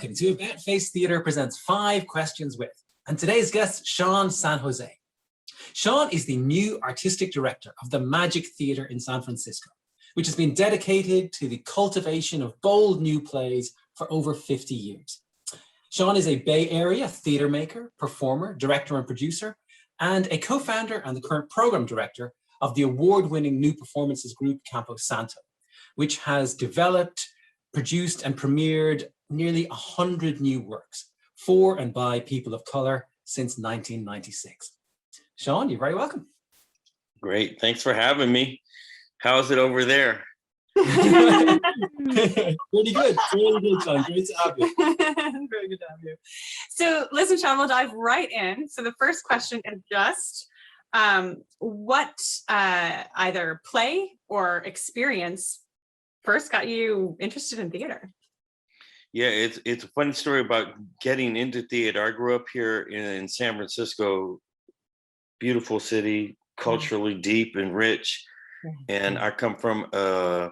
welcome to About Face Theatre presents 5 Questions With, and today's guest, Sean San José. Sean is the new artistic director of the Magic Theatre in San Francisco, which has been dedicated to the cultivation of bold new plays for over 50 years. Sean is a Bay Area theatre maker, performer, director and producer, and a co-founder and the current program director of the award-winning new performances group Campo Santo, which has developed, produced and premiered nearly 100 new works for and by people of color since 1996. Sean, you're very welcome. Great, thanks for having me. How's it over there? Really good, really good, Sean. Great to have you. Very good to have you. So listen, Sean, we'll dive right in. So the first question is just what either play or experience first got you interested in theater? Yeah, it's a funny story about getting into theater. I grew up here in San Francisco, beautiful city, culturally deep and rich. And I come from a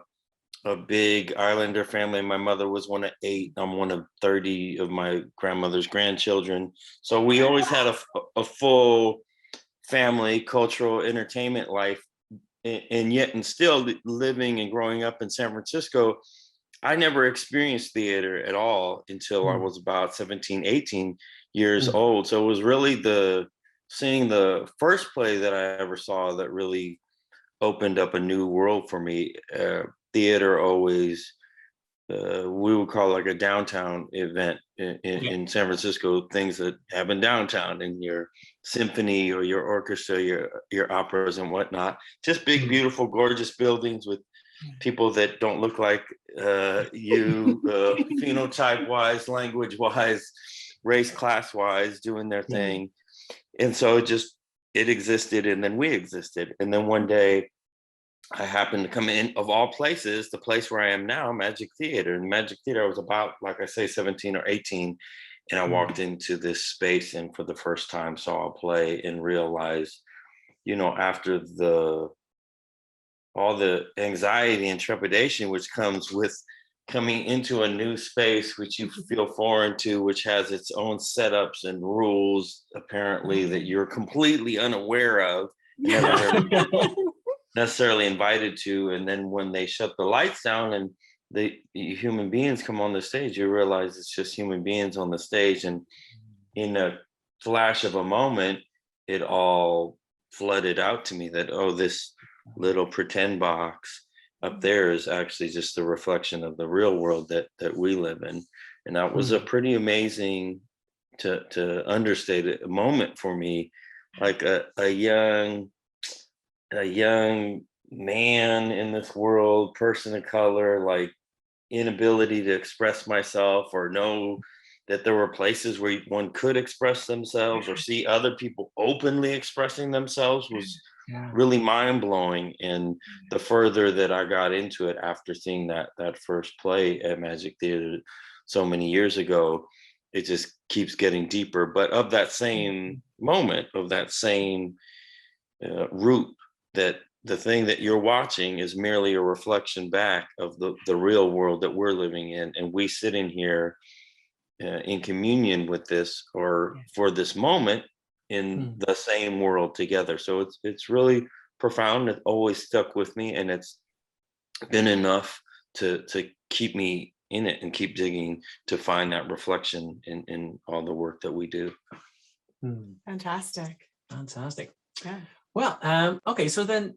big Islander family. My mother was one of 8. I'm one of 30 of my grandmother's grandchildren. So we always had a full family, cultural, entertainment life. And yet, and still living and growing up in San Francisco, I never experienced theater at all until I was about 17, 18 years old. So it was really seeing the first play that I ever saw that really opened up a new world for me. Theater always, we would call it like a downtown event in San Francisco, things that happen downtown in your symphony or your orchestra, your operas and whatnot. Just big, beautiful, gorgeous buildings with people that don't look like you, phenotype wise, language wise, race class wise, doing their thing. And so it existed, and then we existed. And then one day I happened to come in, of all places, the place where I am now, Magic Theater. And Magic Theater, I was about, like I say, 17 or 18. And I walked into this space and for the first time saw a play and realized, after all the anxiety and trepidation which comes with coming into a new space, which you feel foreign to, which has its own setups and rules, apparently, that you're completely unaware of, never necessarily invited to. And then when they shut the lights down and the human beings come on the stage, you realize it's just human beings on the stage. And in a flash of a moment, it all flooded out to me that, this little pretend box up there is actually just a reflection of the real world that we live in. And that was a pretty amazing, to understate it, a moment for me, like a young man in this world, person of color, like inability to express myself or know that there were places where one could express themselves or see other people openly expressing themselves was really mind-blowing. And the further that I got into it after seeing that first play at Magic Theater so many years ago, it just keeps getting deeper. But of that same moment, of that same root, that the thing that you're watching is merely a reflection back of the real world that we're living in. And we sitting here in communion with this, or for this moment, in the same world together. So it's really profound. It always stuck with me, and it's been enough to keep me in it and keep digging to find that reflection in all the work that we do. Fantastic. Yeah. Well, okay, so then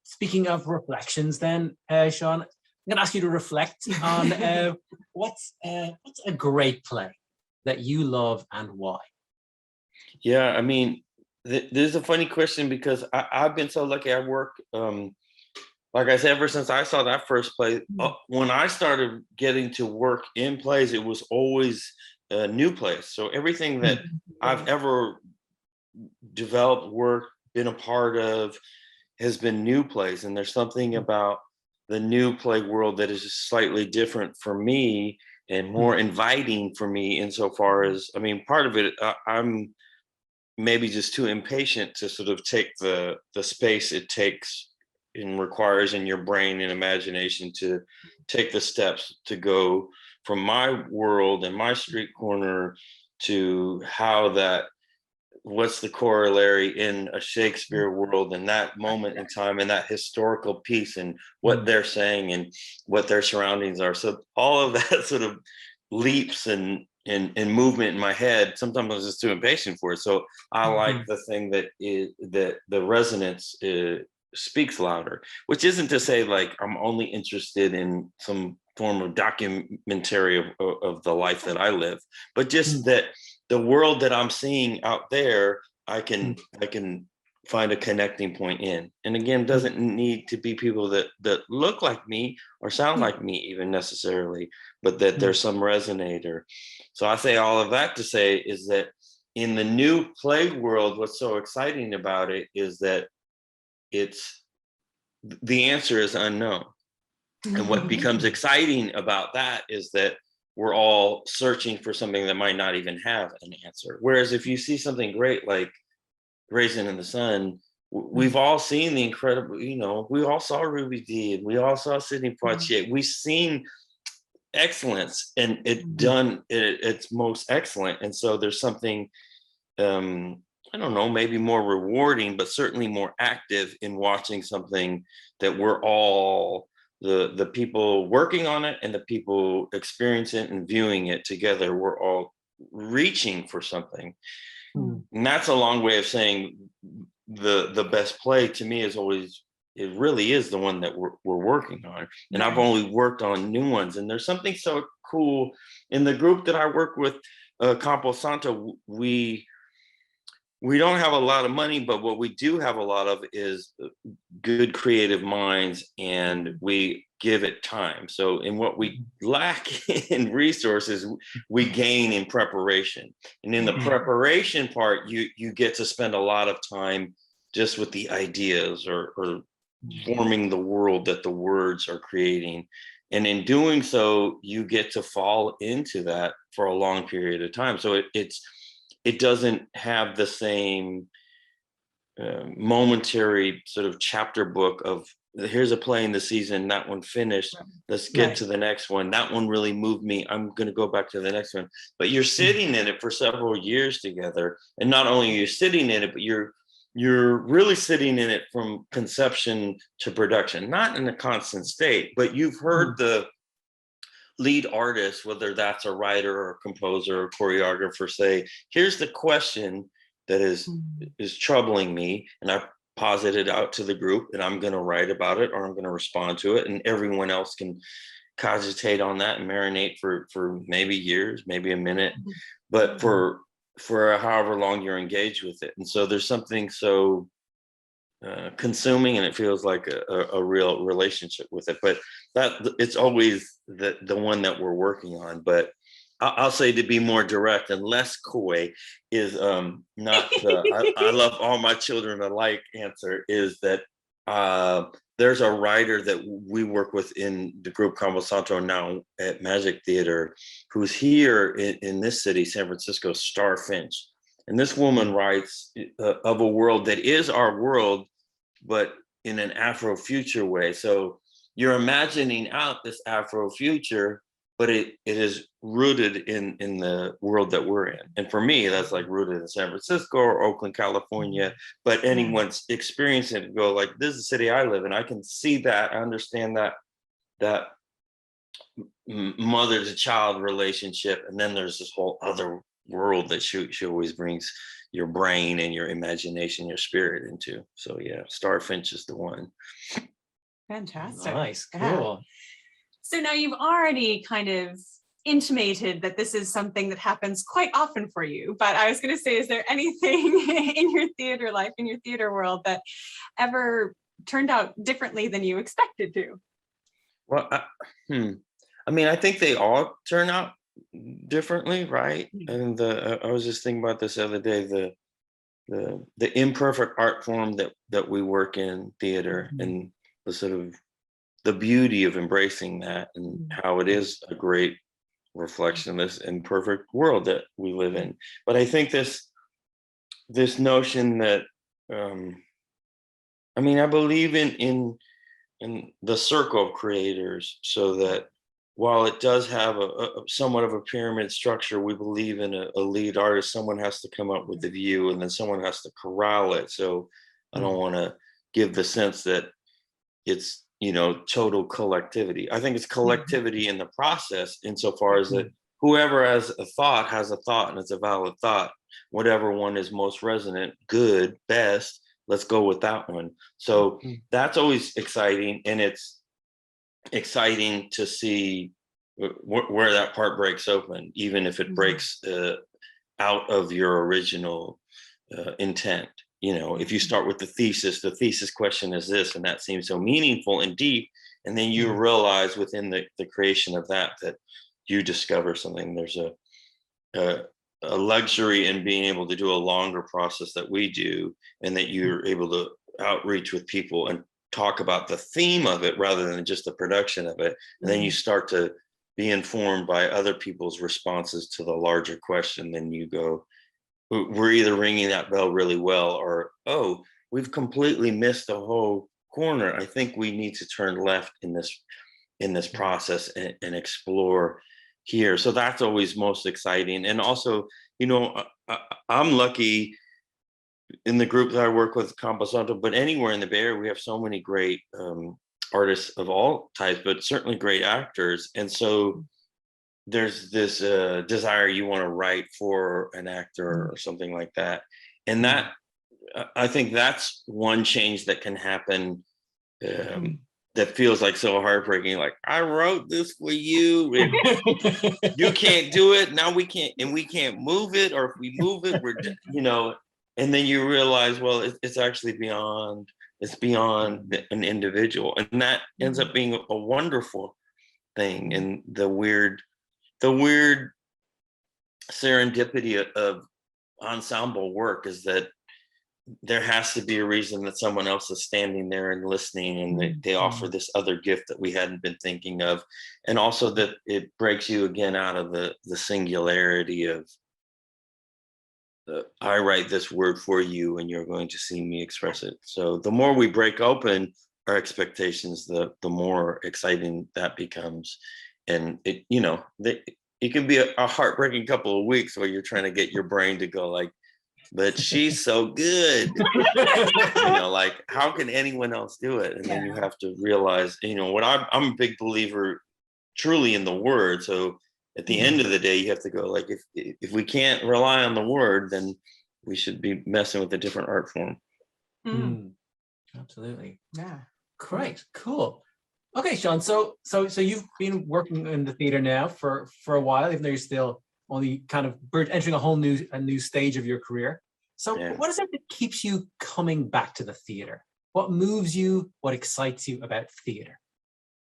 speaking of reflections then, Sean, I'm gonna ask you to reflect on what's a great play that you love and why? Yeah, I mean, this is a funny question because I've been so lucky. I work, like I said, ever since I saw that first play, when I started getting to work in plays, it was always a new plays. So everything that I've ever developed, worked, been a part of has been new plays. And there's something about the new play world that is just slightly different for me and more inviting for me insofar as, I mean, part of it, I'm maybe just too impatient to sort of take the space it takes and requires in your brain and imagination to take the steps to go from my world and my street corner to how that, what's the corollary in a Shakespeare world and that moment in time and that historical piece and what they're saying and what their surroundings are. So all of that sort of leaps and movement in my head. Sometimes I was just too impatient for it. So I like the thing that is that the resonance speaks louder, which isn't to say like I'm only interested in some form of documentary of the life that I live, but just that the world that I'm seeing out there, I can find a connecting point in. And again, doesn't need to be people that look like me or sound like me even necessarily, but that there's some resonator. So I say all of that to say is that in the new play world, what's so exciting about it is that the answer is unknown. And what becomes exciting about that is that we're all searching for something that might not even have an answer. Whereas if you see something great like Raisin in the Sun, we've all seen the incredible, we all saw Ruby Dee and we all saw Sidney Poitier. We've seen excellence and it done its most excellent. And so there's something, I don't know, maybe more rewarding, but certainly more active in watching something that we're all, the people working on it and the people experiencing it and viewing it together, we're all reaching for something. And that's a long way of saying the best play to me is always, it really is the one that we're working on. And I've only worked on new ones. And there's something so cool in the group that I work with, Campo Santo. We don't have a lot of money, but what we do have a lot of is good creative minds, and we give it time. So in what we lack in resources, we gain in preparation. And in the preparation part, you get to spend a lot of time just with the ideas or forming the world that the words are creating. And in doing so, you get to fall into that for a long period of time. So it doesn't have the same momentary sort of chapter book of here's a play in the season, that one finished, let's get to the next one. That one really moved me, I'm going to go back to the next one. But you're sitting in it for several years together. And not only are you sitting in it, but you're really sitting in it from conception to production, not in a constant state, but you've heard the lead artist, whether that's a writer or composer or choreographer, say, here's the question that is troubling me, and I posit it out to the group, and I'm going to write about it or I'm going to respond to it, and everyone else can cogitate on that and marinate for maybe years, maybe a minute, but for however long you're engaged with it. And so there's something so consuming, and it feels like a real relationship with it. But that it's always the one that we're working on. But I'll say, to be more direct and less coy, is not I love all my children alike answer is that there's a writer that we work with in the group Campo Santo now at Magic Theater, who's here in this city, San Francisco, Star Finch. And this woman writes of a world that is our world, but in an Afro-future way. So you're imagining out this Afro-future, but it is rooted in the world that we're in. And for me, that's like rooted in San Francisco or Oakland, California. But anyone's experiencing it, go like, this is the city I live in. I can see that, I understand that mother to child relationship. And then there's this whole other world that she always brings your brain and your imagination, your spirit into. So yeah, Starfinch is the one. Fantastic. Nice, cool. So now you've already kind of intimated that this is something that happens quite often for you, but I was going to say, is there anything in your theater life, in your theater world, that ever turned out differently than you expected to? Well, I mean, I think they all turn out differently, right? And I was just thinking about this the other day, the imperfect art form that we work in theater, and the sort of the beauty of embracing that, and how it is a great reflection of this imperfect world that we live in. But I think this notion that I mean, I believe in the circle of creators, so that while it does have a somewhat of a pyramid structure, we believe in a lead artist. Someone has to come up with the view, and then someone has to corral it. So I don't want to give the sense that it's, total collectivity. I think it's collectivity in the process, insofar as that whoever has a thought, and it's a valid thought. Whatever one is most resonant, good, best, let's go with that one. So that's always exciting, and it's exciting to see where that part breaks open, even if it breaks out of your original intent. If you start with the thesis question is this, and that seems so meaningful and deep, and then you realize within the creation of that you discover something. There's a luxury in being able to do a longer process that we do, and that you're able to outreach with people and talk about the theme of it rather than just the production of it. And then you start to be informed by other people's responses to the larger question. Then you go, we're either ringing that bell really well, or, oh, we've completely missed the whole corner. I think we need to turn left in this process and explore here. So that's always most exciting. And also, I'm lucky in the group that I work with, Campo Santo, but anywhere in the Bay Area, we have so many great artists of all types, but certainly great actors. And so there's this desire, you want to write for an actor or something like that. And that, I think that's one change that can happen that feels like so heartbreaking. Like, I wrote this for you, and you can't do it. Now we can't move it, or if we move it, and then you realize, well, it's actually beyond an individual. And that ends up being a wonderful thing. And the weird serendipity of ensemble work is that there has to be a reason that someone else is standing there and listening, and they offer this other gift that we hadn't been thinking of. And also that it breaks you again out of the singularity of I write this word for you and you're going to see me express it. So the more we break open our expectations, the more exciting that becomes. And it can be a heartbreaking couple of weeks where you're trying to get your brain to go like, but she's so good. Like, how can anyone else do it? And then you have to realize, what I'm a big believer truly in the word. So at the end of the day, you have to go like, if we can't rely on the word, then we should be messing with a different art form. Absolutely. Yeah. Great. Cool. Okay, Sean. So you've been working in the theater now for a while, even though you're still only kind of entering a new stage of your career. So what is it that keeps you coming back to the theater? What moves you? What excites you about theater?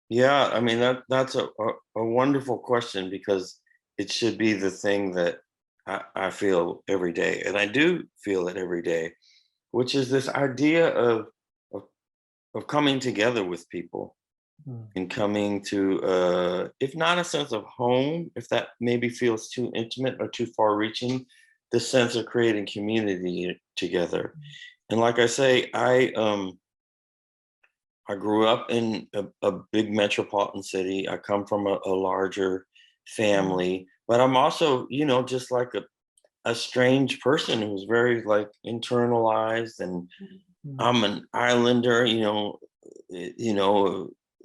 Yeah, I mean, that's a wonderful question, because it should be the thing that I feel every day. And I do feel it every day, which is this idea of coming together with people and coming to, if not a sense of home, if that maybe feels too intimate or too far reaching, the sense of creating community together. And like I say, I grew up in a big metropolitan city. I come from a larger family, but I'm also, just like a strange person who's very like internalized, and I'm an islander.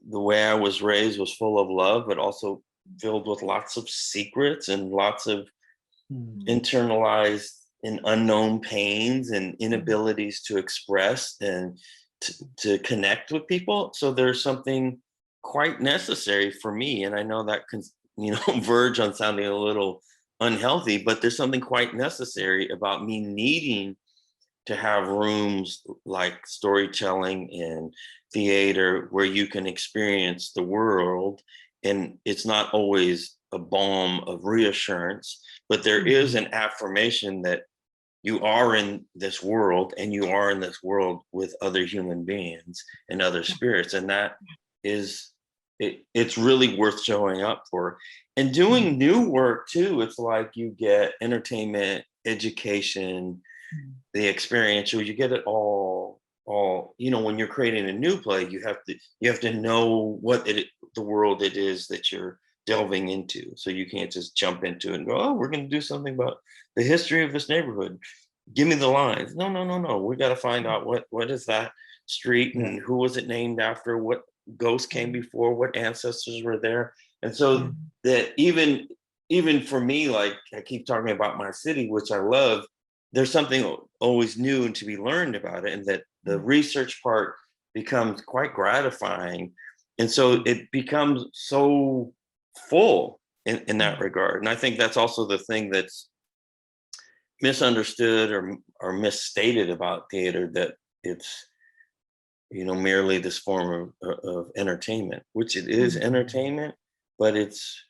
The way I was raised was full of love, but also filled with lots of secrets and lots of internalized and unknown pains and inabilities to express and to connect with people. So there's something quite necessary for me, and I know that can verge on sounding a little unhealthy, but there's something quite necessary about me needing to have rooms like storytelling and theater where you can experience the world. And it's not always a balm of reassurance, but there is an affirmation that you are in this world, and you are in this world with other human beings and other spirits. And that is, it's really worth showing up for. And doing new work too, it's like you get entertainment, education, the experiential, you get it all, when you're creating a new play, you have to know what the world it is that you're delving into. So you can't just jump into it and go, oh, we're going to do something about the history of this neighborhood. Give me the lines. No. We got to find out what is that street and who was it named after? What ghosts came before? What ancestors were there? And so that even for me, like I keep talking about my city, which I love, there's something always new and to be learned about it, and that the research part becomes quite gratifying. And so it becomes so full in that regard. And I think that's also the thing that's misunderstood or misstated about theater, that it's, merely this form of entertainment, which it is entertainment, but it's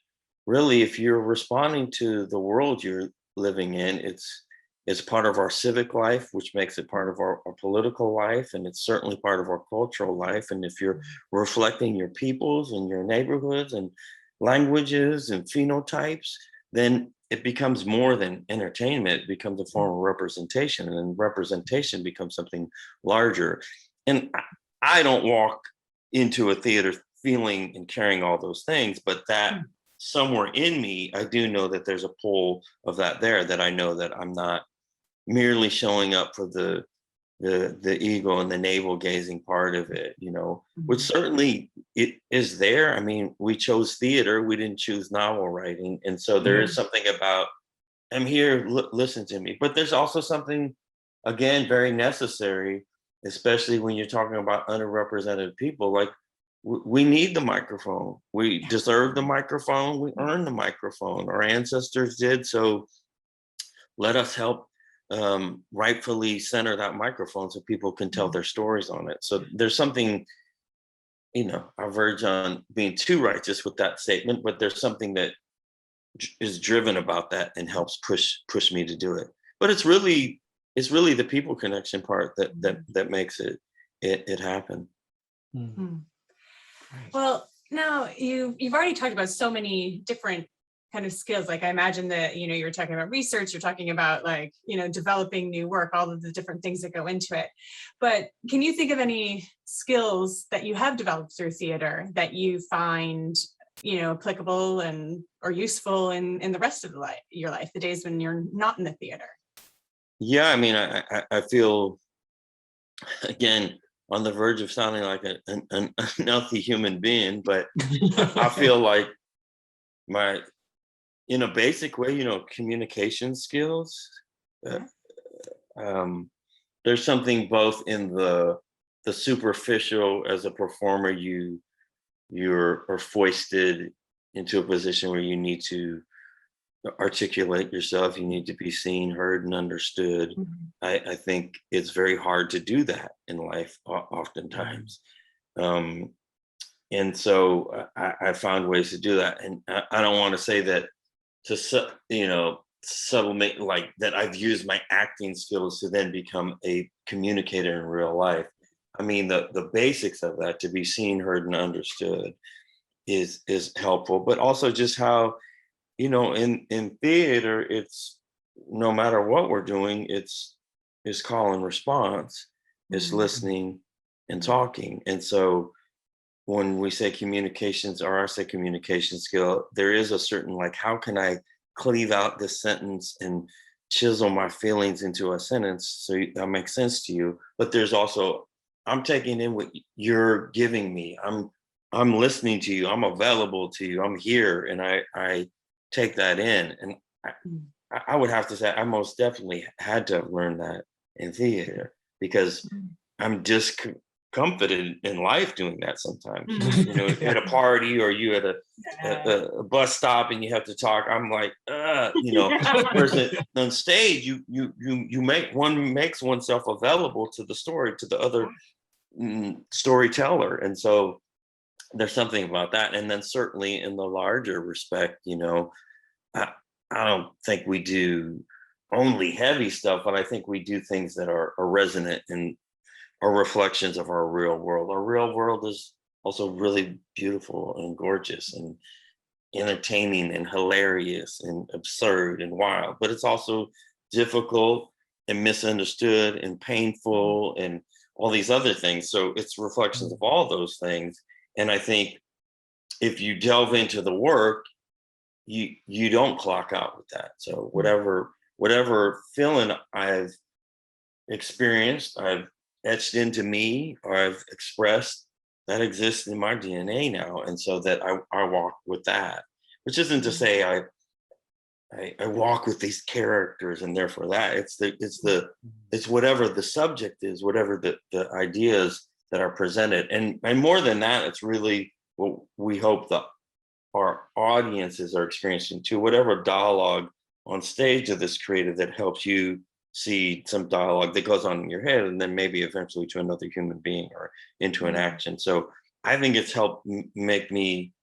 really, if you're responding to the world you're living in, it's part of our civic life, which makes it part of our political life, and it's certainly part of our cultural life. And if you're reflecting your peoples and your neighborhoods and languages and phenotypes, then it becomes more than entertainment. It becomes a form of representation, and then representation becomes something larger. And I don't walk into a theater feeling and carrying all those things, but that somewhere in me, I do know that there's a pull of that there, that I know that I'm not merely showing up for the ego and the navel gazing part of it, which certainly it is there. I mean, we chose theater, we didn't choose novel writing. And so there is something about, I'm here, listen to me. But there's also something, again, very necessary, especially when you're talking about underrepresented people. Like, we need the microphone. We deserve the microphone. We earn the microphone. Our ancestors did. So let us help rightfully center that microphone so people can tell their stories on it. So there's something, I verge on being too righteous with that statement, but there's something that is driven about that and helps push me to do it. But it's really the people connection part that makes it happen. Well, now you've already talked about so many different kind of skills. Like, I imagine that, you're talking about research, you're talking about developing new work, all of the different things that go into it. But can you think of any skills that you have developed through theater that you find, applicable or useful in the rest of your life, the days when you're not in the theater? Yeah, I mean, I feel, again, on the verge of sounding like an unhealthy human being, but I feel like in a basic way, communication skills. There's something both in the superficial. As a performer, you're foisted into a position where you need to articulate yourself. You need to be seen, heard, and understood. I think it's very hard to do that in life, oftentimes. And so I found ways to do that. And I don't want to say that to sublimate, like that I've used my acting skills to then become a communicator in real life. I mean, the basics of that, to be seen, heard, and understood, is helpful. But also just how, in theater, it's, no matter what we're doing, it's call and response, it's listening and talking. And so when we say communications, or I say communication skill, there is a certain, how can I cleave out this sentence and chisel my feelings into a sentence so that makes sense to you. But there's also, I'm taking in what you're giving me. I'm listening to you. I'm available to you. I'm here, and I take that in. And I would have to say I most definitely had to have learned that in theater, because I'm discomfited in life doing that sometimes. At a party, or you at a bus stop and you have to talk. I'm like, whereas on stage, one makes oneself available to the story, to the other storyteller. And so there's something about that. And then certainly in the larger respect, I don't think we do only heavy stuff, but I think we do things that are resonant and are reflections of our real world. Our real world is also really beautiful and gorgeous and entertaining and hilarious and absurd and wild, but it's also difficult and misunderstood and painful and all these other things. So it's reflections of all those things. And I think if you delve into the work, you don't clock out with that. So whatever feeling I've experienced, I've etched into me, or I've expressed, that exists in my DNA now. And so that I walk with that, which isn't to say I walk with these characters and therefore that it's whatever the subject is, whatever the ideas that are presented. And more than that, it's really what we hope that our audiences are experiencing too, whatever dialogue on stage of this creative that helps you see some dialogue that goes on in your head and then maybe eventually to another human being or into an action. So I think it's helped make me,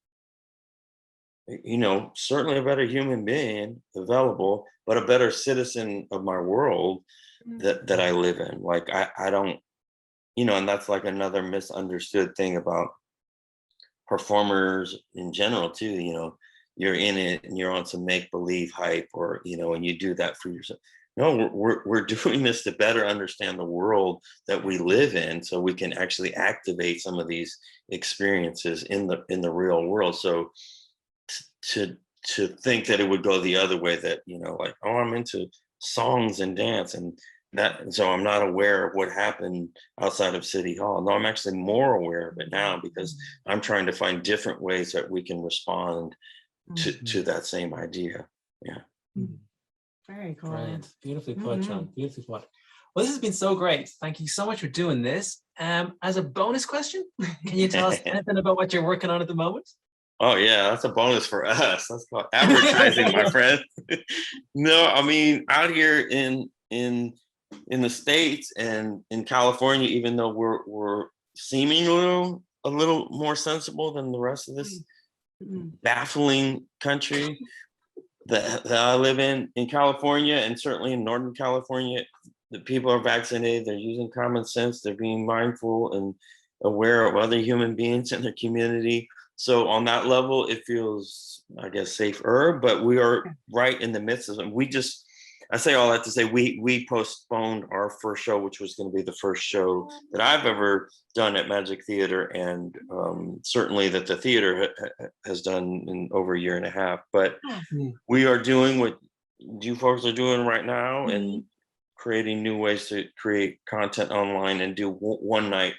certainly a better human being available, but a better citizen of my world that I live in. Like I don't, and that's like another misunderstood thing about performers in general too. You're in it and you're on some make-believe hype, or and you do that for yourself. No, we're doing this to better understand the world that we live in, so we can actually activate some of these experiences in the real world. So to think that it would go the other way, that like, oh, I'm into songs and dance and that, so I'm not aware of what happened outside of City Hall. No, I'm actually more aware of it now because I'm trying to find different ways that we can respond to that same idea. Yeah. Very cool. Brilliant. Beautifully put, Sean. Beautifully put. Well, this has been so great. Thank you so much for doing this. As a bonus question, can you tell us anything about what you're working on at the moment? Oh yeah, that's a bonus for us. That's called advertising, my friend. No, I mean, out here in the States and in California, even though we're seeming a little more sensible than the rest of this baffling country that I live in California, and certainly in Northern California, the people are vaccinated, they're using common sense, they're being mindful and aware of other human beings in their community. So on that level, it feels, I guess, safer, but we are right in the midst of it. I say all that to say we postponed our first show, which was going to be the first show that I've ever done at Magic Theater, and certainly that the theater has done in over a year and a half. But we are doing what you folks are doing right now, and creating new ways to create content online and do one night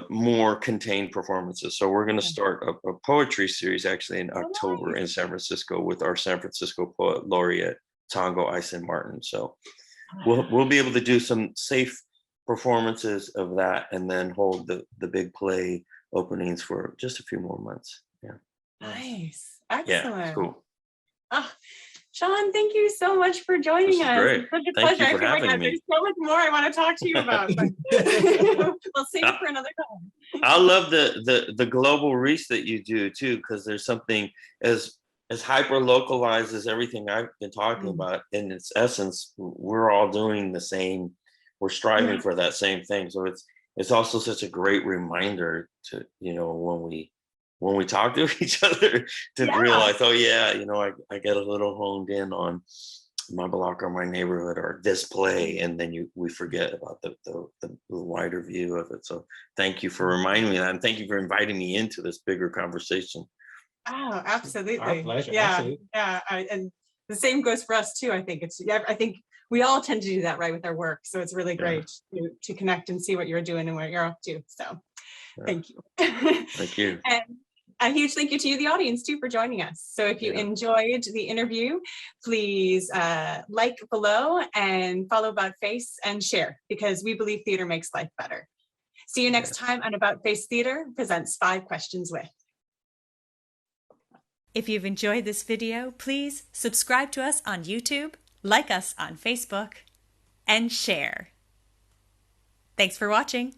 more contained performances. So we're going to start a poetry series actually in October in San Francisco with our San Francisco poet laureate Tongo Ison Martin. So we'll be able to do some safe performances of that, and then hold the big play openings for just a few more months. Yeah. Nice. Excellent. Yeah, cool. Oh, Sean, thank you so much for joining us. Great. It's such a Thank pleasure. you for I feel having like me. there's so much more I want to talk to you about, but we'll save it for another time. I love the global reach that you do too, because there's something as hyper localized as everything I've been talking about. In its essence, we're all doing the same. We're striving for that same thing. So it's also such a great reminder to when we talk to each other to realize, oh yeah, I get a little honed in on my block or my neighborhood or this play, and then we forget about the wider view of it. So thank you for reminding me of that, and thank you for inviting me into this bigger conversation. Oh, absolutely. Our pleasure. Yeah, Absolutely. yeah. And the same goes for us too. I think we all tend to do that, right, with our work. So it's really great to connect and see what you're doing and what you're up to. So thank you. Thank you. And a huge thank you to you, the audience, too, for joining us. So if you enjoyed the interview, please like below and follow AboutFACE and share, because we believe theater makes life better. See you next time on AboutFACE Theater presents 5 Questions With. If you've enjoyed this video, please subscribe to us on YouTube, like us on Facebook, and share. Thanks for watching.